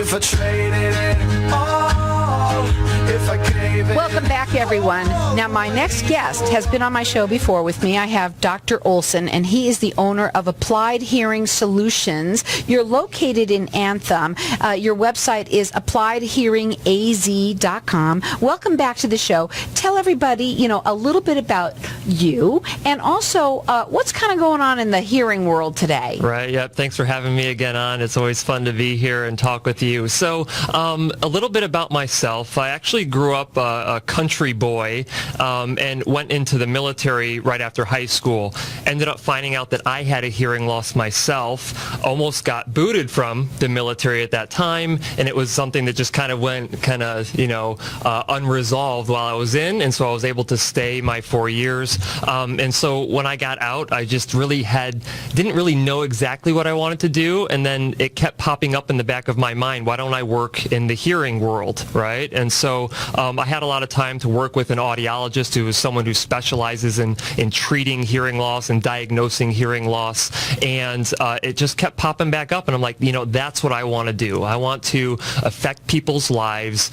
if I traded it all, if I gave it. Welcome back, everyone. Now, my next guest has been on my show before with me. I have Dr. Olson, and he is the owner of Applied Hearing Solutions. You're located in Anthem. Your website is appliedhearingaz.com. Welcome back to the show. Tell everybody, a little bit about you, and also what's kind of going on in the hearing world today. Right, yep. Thanks for having me again on. It's always fun to be here and talk with you. So, a little bit about myself. I actually grew up a country boy and went into the military right after high school. Ended up finding out that I had a hearing loss myself. Almost got booted from the military at that time, and it was something that just kind of went unresolved while I was in, and so I was able to stay my 4 years. And so when I got out, I just really didn't really know exactly what I wanted to do, and then it kept popping up in the back of my mind, why don't I work in the hearing world, right? And so I had a lot of time to work with an audiologist who is someone who specializes in treating hearing loss and diagnosing hearing loss, and it just kept popping back up, and I'm like, that's what I want to do. I want to affect people's lives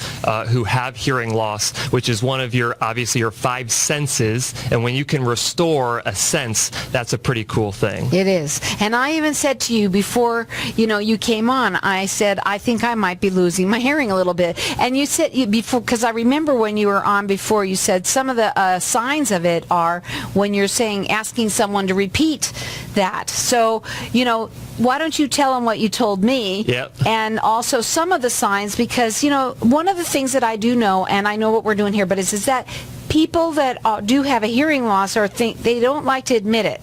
who have hearing loss, which is one of your five senses, and when you can restore a sense, that's a pretty cool thing. It is. And I even said to you before, you came on, I said, I think I might be losing my hearing a little bit. And you said before, because I remember when you were on before, you said some of the signs of it are when you're asking someone to repeat that. So, why don't you tell them what you told me? Yep. And also some of the signs, because, one of the things that I do know, and I know what we're doing here, but is that people that do have a hearing loss they don't like to admit it.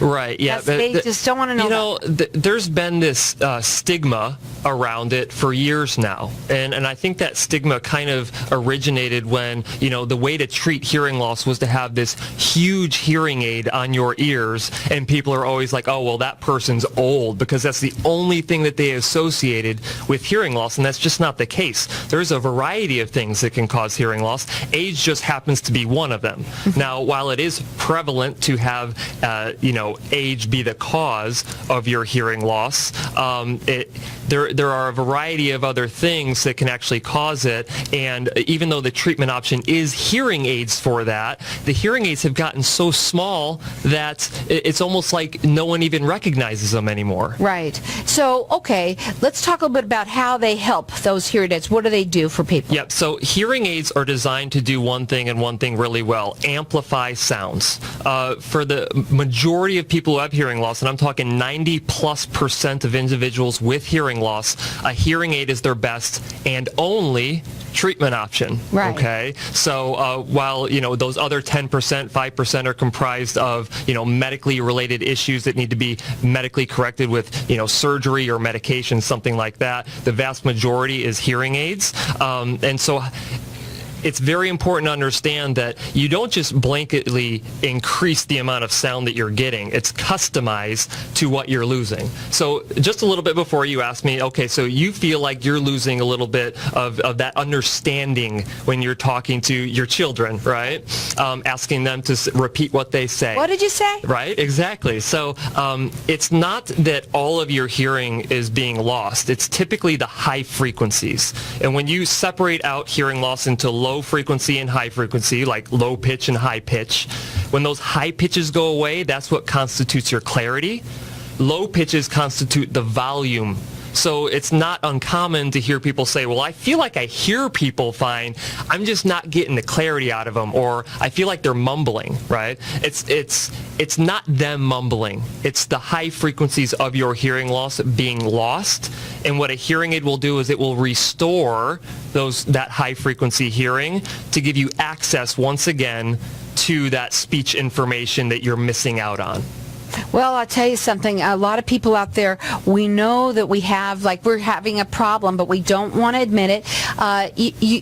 Right, yeah. They just don't want to know. There's been this stigma around it for years now. And I think that stigma kind of originated when, the way to treat hearing loss was to have this huge hearing aid on your ears. And people are always like, oh, well, that person's old, because that's the only thing that they associated with hearing loss. And that's just not the case. There's a variety of things that can cause hearing loss. Age just happens to be one of them. Now, while it is prevalent to have, age be the cause of your hearing loss, there are a variety of other things that can actually cause it, and even though the treatment option is hearing aids for that, the hearing aids have gotten so small that it's almost like no one even recognizes them anymore. Right. So, okay, let's talk a little bit about how they help those hearing aids. What do they do for people? Yep, so hearing aids are designed to do one thing and one thing really well: amplify sounds. For the majority of people who have hearing loss, and I'm talking 90+% of individuals with hearing loss, a hearing aid is their best and only treatment option. Right. Okay. So while those other 10%, 5% are comprised of medically related issues that need to be medically corrected with surgery or medication, something like that, the vast majority is hearing aids. And so it's very important to understand that you don't just blanketly increase the amount of sound that you're getting. It's customized to what you're losing. So just a little bit before, you asked me, okay, so you feel like you're losing a little bit of that understanding when you're talking to your children, right? Asking them to repeat what they say. What did you say? Right, exactly. So it's not that all of your hearing is being lost. It's typically the high frequencies. And when you separate out hearing loss into low frequency and high frequency, like low pitch and high pitch, when those high pitches go away, that's what constitutes your clarity. Low pitches constitute the volume. So it's not uncommon to hear people say, well, I feel like I hear people fine, I'm just not getting the clarity out of them, or I feel like they're mumbling, right? It's not them mumbling. It's the high frequencies of your hearing loss being lost, and what a hearing aid will do is it will restore that high frequency hearing to give you access once again to that speech information that you're missing out on. Well, I'll tell you something. A lot of people out there, we know that we're having a problem, but we don't want to admit it.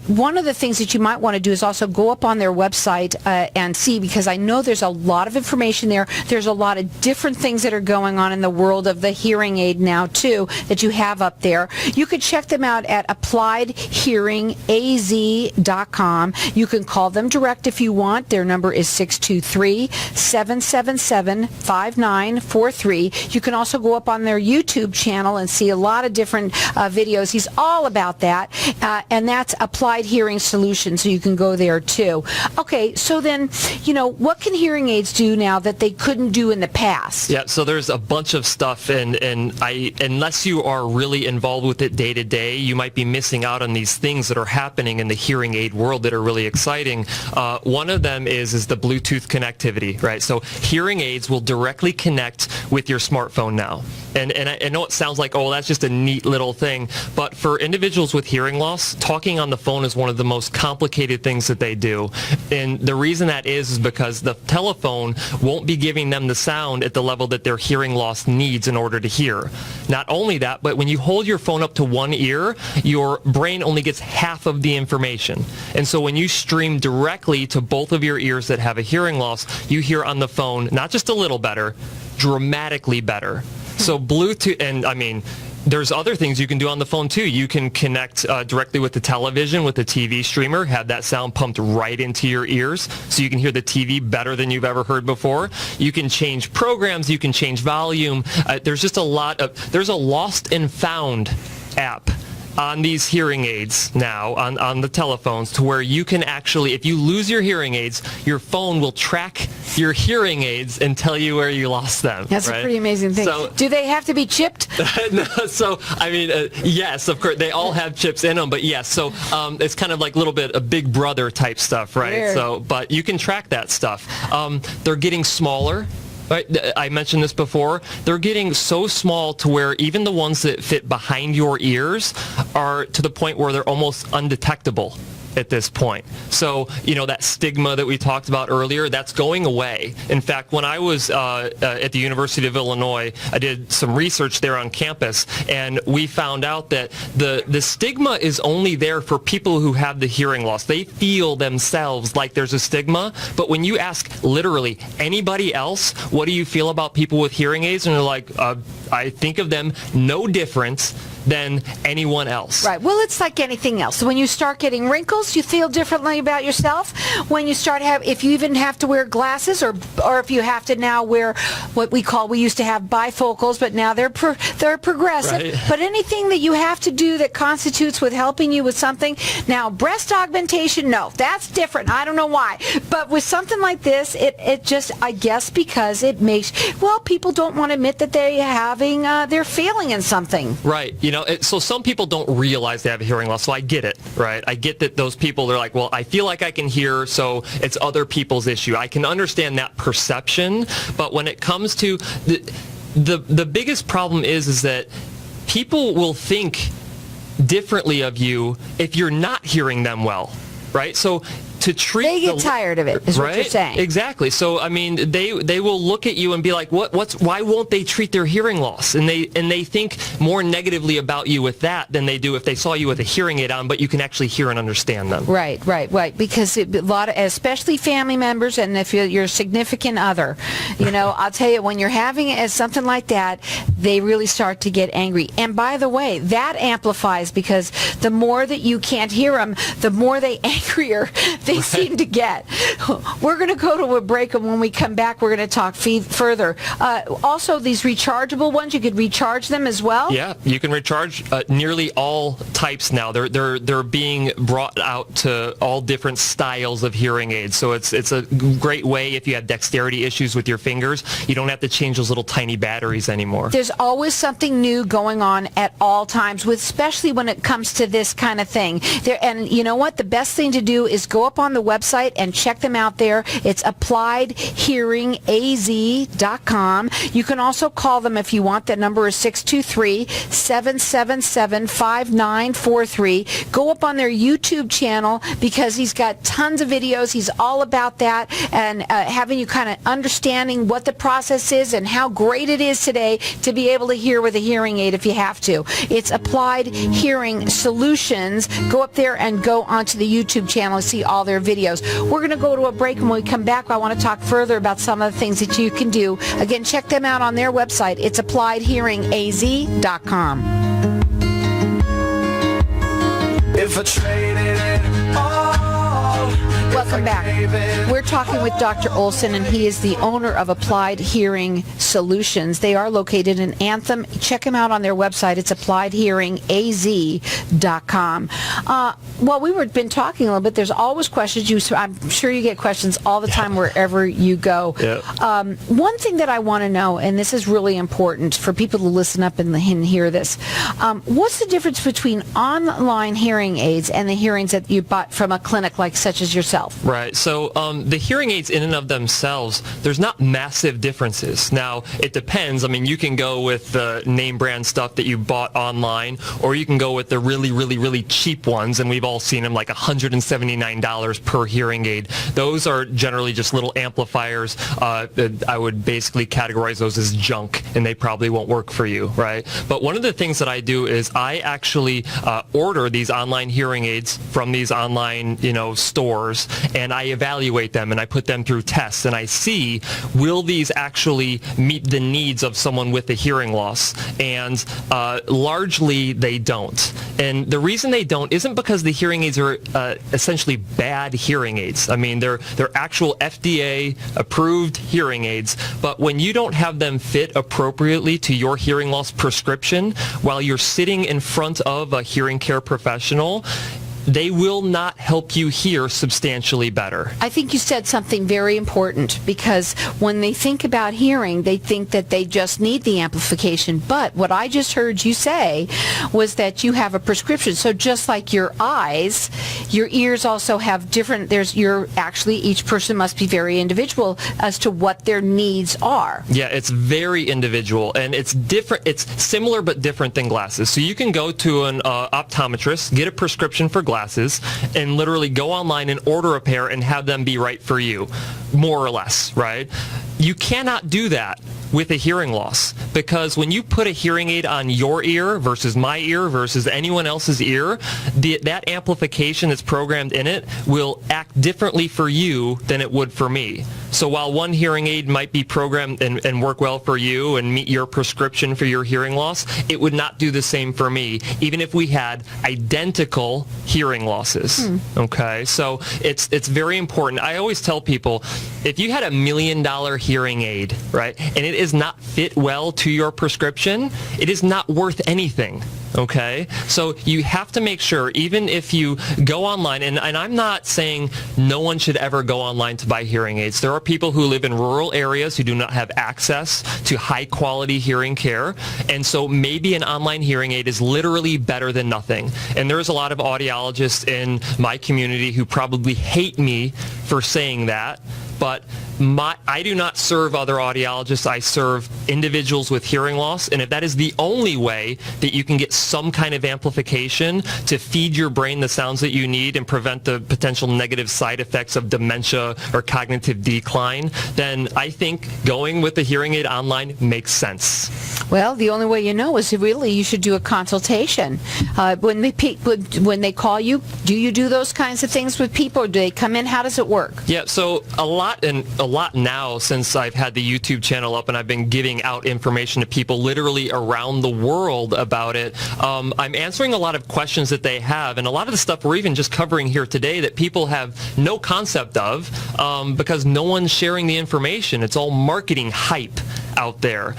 One of the things that you might want to do is also go up on their website and see, because I know there's a lot of information there. There's a lot of different things that are going on in the world of the hearing aid now, too, that you have up there. You could check them out at appliedhearingaz.com. You can call them direct if you want. Their number is 623-777-59 5943. You can also go up on their YouTube channel and see a lot of different videos. He's all about that, and that's Applied Hearing Solutions, so you can go there too. Okay, so then, what can hearing aids do now that they couldn't do in the past? Yeah, so there's a bunch of stuff, and unless you are really involved with it day to day, you might be missing out on these things that are happening in the hearing aid world that are really exciting. One of them is the Bluetooth connectivity, right? So hearing aids will directly connect with your smartphone now. And I know it sounds like, oh, that's just a neat little thing, but for individuals with hearing loss, talking on the phone is one of the most complicated things that they do. And the reason that is because the telephone won't be giving them the sound at the level that their hearing loss needs in order to hear. Not only that, but when you hold your phone up to one ear, your brain only gets half of the information. And so when you stream directly to both of your ears that have a hearing loss, you hear on the phone not just a little better, dramatically better. So Bluetooth, and I mean, there's other things you can do on the phone too. You can connect directly with the television, with the TV streamer, have that sound pumped right into your ears so you can hear the TV better than you've ever heard before. You can change programs, you can change volume. There's just there's a lost and found app on these hearing aids now, on the telephones, to where you can actually, if you lose your hearing aids, your phone will track your hearing aids and tell you where you lost them. That's right? a pretty amazing thing. So, do they have to be chipped? no, so, I mean, yes, of course, they all have chips in them, but yes, so it's kind of like a little bit of Big Brother type stuff, right? Weird. So, but you can track that stuff. They're getting smaller. Right, I mentioned this before. They're getting so small to where even the ones that fit behind your ears are to the point where they're almost undetectable at this point. So, that stigma that we talked about earlier, that's going away. In fact, when I was at the University of Illinois, I did some research there on campus, and we found out that the stigma is only there for people who have the hearing loss. They feel themselves like there's a stigma, but when you ask literally anybody else, what do you feel about people with hearing aids? And they're like, I think of them no different than anyone else. Right. Well, it's like anything else. When you start getting wrinkles, you feel differently about yourself. When you start if you even have to wear glasses, or if you have to now wear what we used to have bifocals, but now they're progressive. Right. But anything that you have to do that constitutes with helping you with something. Now, breast augmentation, no, that's different. I don't know why. But with something like this, it just, I guess, because it makes, people don't want to admit that they're failing in something. Right. So some people don't realize they have a hearing loss, so I get it, right? I get that those people, they're like, well, I feel like I can hear, so it's other people's issue. I can understand that perception, but when it comes to the biggest problem is that people will think differently of you if you're not hearing them well, right? So to treat they get tired of it, is right? what you're saying. Exactly. So I mean, they will look at you and be like, why won't they treat their hearing loss? And they think more negatively about you with that than they do if they saw you with a hearing aid on, but you can actually hear and understand them. Right. Because a lot of, especially family members, and if you're your significant other, I'll tell you, when you're having something like that, they really start to get angry. And by the way, that amplifies, because the more that you can't hear them, the more angrier they seem to get. We're going to go to a break, and when we come back, we're going to talk further. Also, these rechargeable ones, you could recharge them as well? Yeah, you can recharge nearly all types now. They're being brought out to all different styles of hearing aids. So it's a great way if you have dexterity issues with your fingers. You don't have to change those little tiny batteries anymore. There's always something new going on at all times, especially when it comes to this kind of thing. And you know what? The best thing to do is go up on the website and check them out there. It's appliedhearingaz.com. You can also call them if you want. That number is 623-777-5943. Go up on their YouTube channel, because he's got tons of videos. He's all about that, and having you kind of understanding what the process is and how great it is today to be able to hear with a hearing aid if you have to. It's Applied Hearing Solutions. Go up there and go onto the YouTube channel and see all their videos. We're going to go to a break, and when we come back, I want to talk further about some of the things that you can do. Again, check them out on their website. It's appliedhearingaz.com. If I traded it all. Well, Welcome back. We're talking with Dr. Olson, and he is the owner of Applied Hearing Solutions. They are located in Anthem. Check them out on their website. It's appliedhearingaz.com. Well, we've been talking a little bit. There's always questions. I'm sure you get questions all the time wherever you go. Yep. One thing that I want to know, and this is really important for people to listen up and hear this, what's the difference between online hearing aids and the hearings that you bought from a clinic like such as yourself? Right. So the hearing aids in and of themselves, there's not massive differences. Now, it depends. I mean, you can go with the name brand stuff that you bought online, or you can go with the really, really, really cheap ones, and we've all seen them, like $179 per hearing aid. Those are generally just little amplifiers. I would basically categorize those as junk, and they probably won't work for you, right? But one of the things that I do is I actually order these online hearing aids from these online, stores, and I evaluate them and I put them through tests, and I see, will these actually meet the needs of someone with a hearing loss? And largely they don't. And the reason they don't isn't because the hearing aids are essentially bad hearing aids. I mean, they're actual FDA approved hearing aids, but when you don't have them fit appropriately to your hearing loss prescription while you're sitting in front of a hearing care professional, they will not help you hear substantially better. I think you said something very important, because when they think about hearing, they think that they just need the amplification. But what I just heard you say was that you have a prescription. So just like your eyes, your ears also have different, each person must be very individual as to what their needs are. Yeah, it's very individual, and it's different. It's similar but different than glasses. So you can go to an optometrist, get a prescription for glasses, and literally go online and order a pair and have them be right for you, more or less, right? You cannot do that with a hearing loss, because when you put a hearing aid on your ear versus my ear versus anyone else's ear, that amplification that's programmed in it will act differently for you than it would for me. So while one hearing aid might be programmed and work well for you and meet your prescription for your hearing loss, it would not do the same for me, even if we had identical hearing losses. Okay, so it's very important. I always tell people, if you had $1 million hearing aid, right, and it is not fit well to your prescription, it is not worth anything. Okay, so you have to make sure, even if you go online, and I'm not saying no one should ever go online to buy hearing aids. There are people who live in rural areas who do not have access to high quality hearing care, and so maybe an online hearing aid is literally better than nothing. And there's a lot of audiologists in my community who probably hate me for saying that, but I do not serve other audiologists. I serve individuals with hearing loss, and if that is the only way that you can get some kind of amplification to feed your brain the sounds that you need and prevent the potential negative side effects of dementia or cognitive decline, then I think going with the hearing aid online makes sense. Well, the only way is really you should do a consultation. When they call you, do you do those kinds of things with people, or do they come in? How does it work? Yeah, so a lot now, since I've had the YouTube channel up and I've been giving out information to people literally around the world about it, I'm answering a lot of questions that they have, and a lot of the stuff we're even just covering here today that people have no concept of, because no one's sharing the information. It's all marketing hype out there.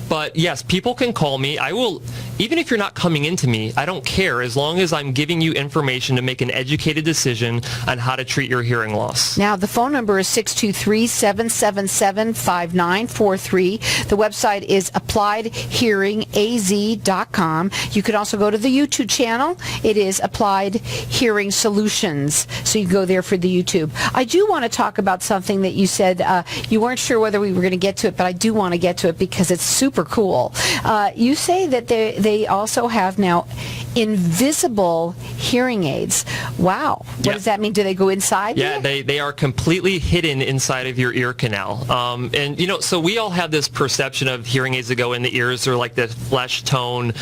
But yes, people can call me. I will, even if you're not coming into me, I don't care, as long as I'm giving you information to make an educated decision on how to treat your hearing loss. Now, the phone number is 623-777-5943. The website is appliedhearingaz.com. You can also go to the YouTube channel. It is Applied Hearing Solutions. So you can go there for the YouTube. I do want to talk about something that you said. You weren't sure whether we were going to get to it, but I do want to get to it because it's super cool. You say that they also have now invisible hearing aids. Wow. What does that mean? Do they go inside? Yeah, they are completely hidden inside of your ear canal. So we all have this perception of hearing aids that go in the ears are like the flesh tone,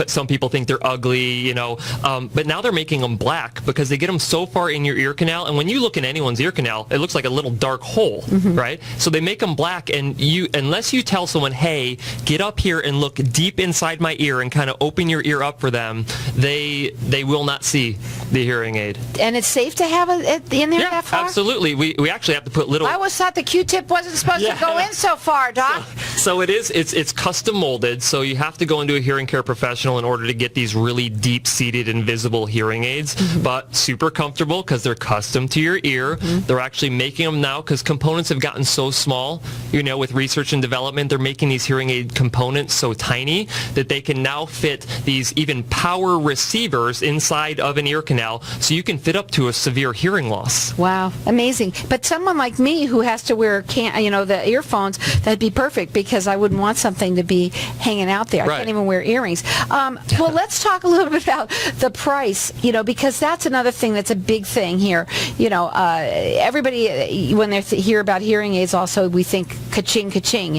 some people think they're ugly, but now they're making them black because they get them so far in your ear canal. And when you look in anyone's ear canal, it looks like a little dark hole, right? So they make them black, and unless you tell someone, hey, get up here and look deep inside my ear and kind of open your ear up for them, they will not see the hearing aid. And it's safe to have it in there Yeah, that far? absolutely. We actually have to put little... I always thought the Q-tip wasn't supposed to go in so far, Doc. So it's custom molded, so you have to go into a hearing care professional in order to get these really deep-seated invisible hearing aids, but super comfortable because they're custom to your ear. They're actually making them now because components have gotten so small. With research and development, they're making these hearing aid components so tiny that they can now fit these even power receivers inside of an ear canal, so you can fit up to a severe hearing loss. Wow, amazing. But someone like me who has to wear the earphones, that'd be perfect because I wouldn't want something to be hanging out there. I Right. can't even wear earrings. Well, let's talk a little bit about the price, because that's another thing that's a big thing here. Everybody, when they hear about hearing aids, also we think ka-ching, ka-ching,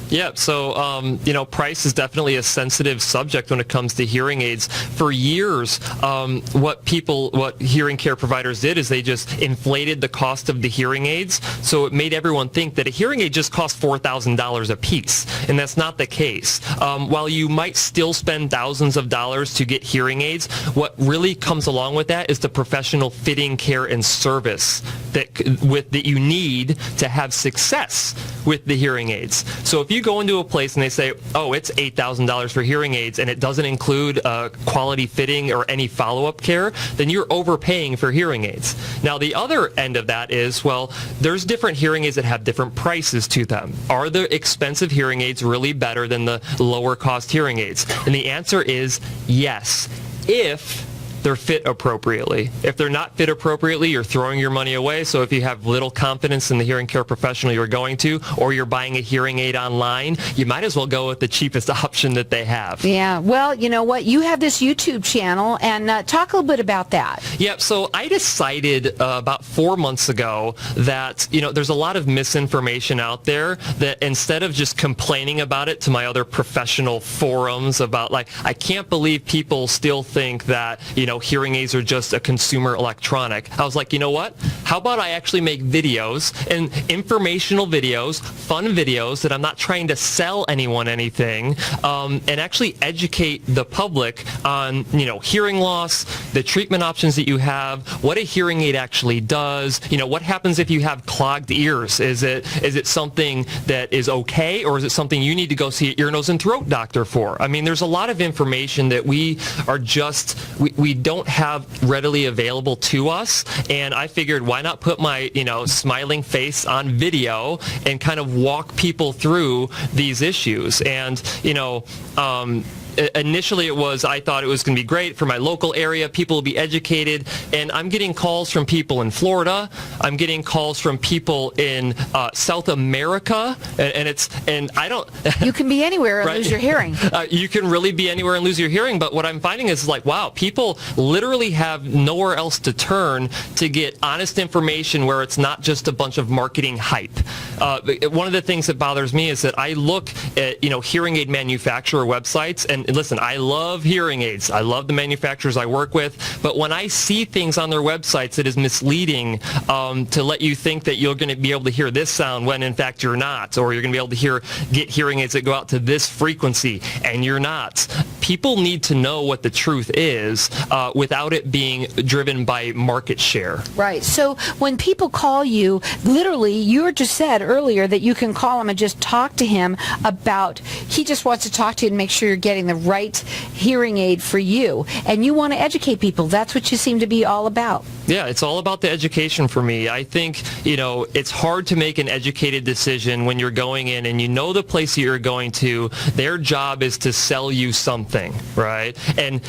Yeah, so, price is definitely a sensitive subject when it comes to hearing aids. For years, what hearing care providers did is they just inflated the cost of the hearing aids, so it made everyone think that a hearing aid just costs $4,000 a piece, and that's not the case. While you might still spend thousands of dollars to get hearing aids, what really comes along with that is the professional fitting, care, and service that you need to have success with the hearing aids. So if you go into a place and they say, oh, it's $8,000 for hearing aids and it doesn't include quality fitting or any follow-up care, then you're overpaying for hearing aids. Now, the other end of that is, well, there's different hearing aids that have different prices to them. Are the expensive hearing aids really better than the lower cost hearing aids? And the answer is yes, if they're fit appropriately. If they're not fit appropriately, you're throwing your money away. So if you have little confidence in the hearing care professional you're going to, or you're buying a hearing aid online, you might as well go with the cheapest option that they have. Yeah, well, you know what? You have this YouTube channel, and talk a little bit about that. Yeah, so I decided about 4 months ago that, there's a lot of misinformation out there that instead of just complaining about it to my other professional forums about, I can't believe people still think that, hearing aids are just a consumer electronic. I was like, you know what? How about I actually make videos, and informational videos, fun videos that I'm not trying to sell anyone anything, and actually educate the public on, hearing loss, the treatment options that you have, what a hearing aid actually does, what happens if you have clogged ears. Is it something that is okay, or is it something you need to go see an ear, nose, and throat doctor for? I mean, there's a lot of information that we don't have readily available to us, and I figured, why not put my smiling face on video and kind of walk people through these issues. And initially I thought it was going to be great for my local area. People will be educated, and I'm getting calls from people in Florida. I'm getting calls from people in South America, and I don't. You can be anywhere and Right. lose your hearing. You can really be anywhere and lose your hearing, but what I'm finding is wow, people literally have nowhere else to turn to get honest information where it's not just a bunch of marketing hype. One of the things that bothers me is that I look at hearing aid manufacturer websites, and listen, I love hearing aids. I love the manufacturers I work with, but when I see things on their websites that is misleading to let you think that you're going to be able to hear this sound when in fact you're not, or you're going to be able to get hearing aids that go out to this frequency and you're not. People need to know what the truth is without it being driven by market share. Right. So when people call you, literally, you just said earlier that you can call him and just talk to him about, he just wants to talk to you and make sure you're getting the right hearing aid for you. And you want to educate people. That's what you seem to be all about. Yeah, it's all about the education for me. I think, it's hard to make an educated decision when you're going in and the place you're going to, their job is to sell you something, right? And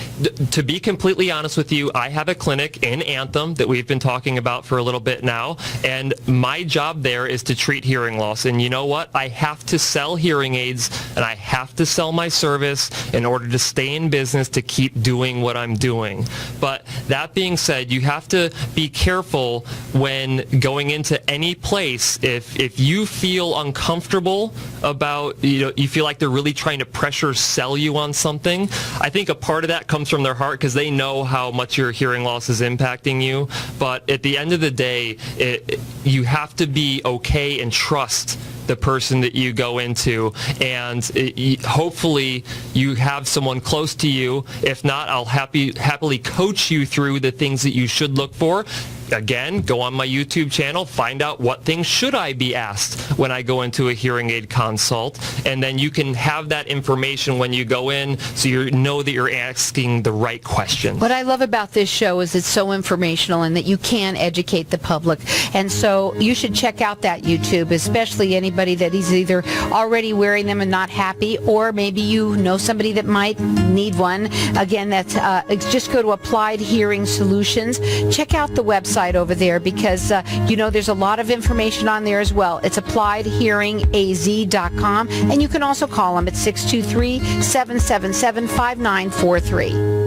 to be completely honest with you, I have a clinic in Anthem that we've been talking about for a little bit now, and my job there is to treat hearing loss. And you know what? I have to sell hearing aids, and I have to sell my service in order to stay in business to keep doing what I'm doing. But that being said, you have to to be careful when going into any place. If you feel uncomfortable about, you feel like they're really trying to pressure sell you on something, I think a part of that comes from their heart because they know how much your hearing loss is impacting you. But at the end of the day, you have to be okay and trust the person that you go into, and hopefully you have someone close to you. If not, I'll happily coach you through the things that you should look for. Again, go on my YouTube channel, find out what things should I be asked when I go into a hearing aid consult, and then you can have that information when you go in so you know that you're asking the right question. What I love about this show is it's so informational and that you can educate the public. And so you should check out that YouTube, especially anybody that is either already wearing them and not happy, or maybe you know somebody that might need one. Again, that's just go to Applied Hearing Solutions. Check out the website over there because, there's a lot of information on there as well. It's appliedhearingaz.com, and you can also call them at 623-777-5943.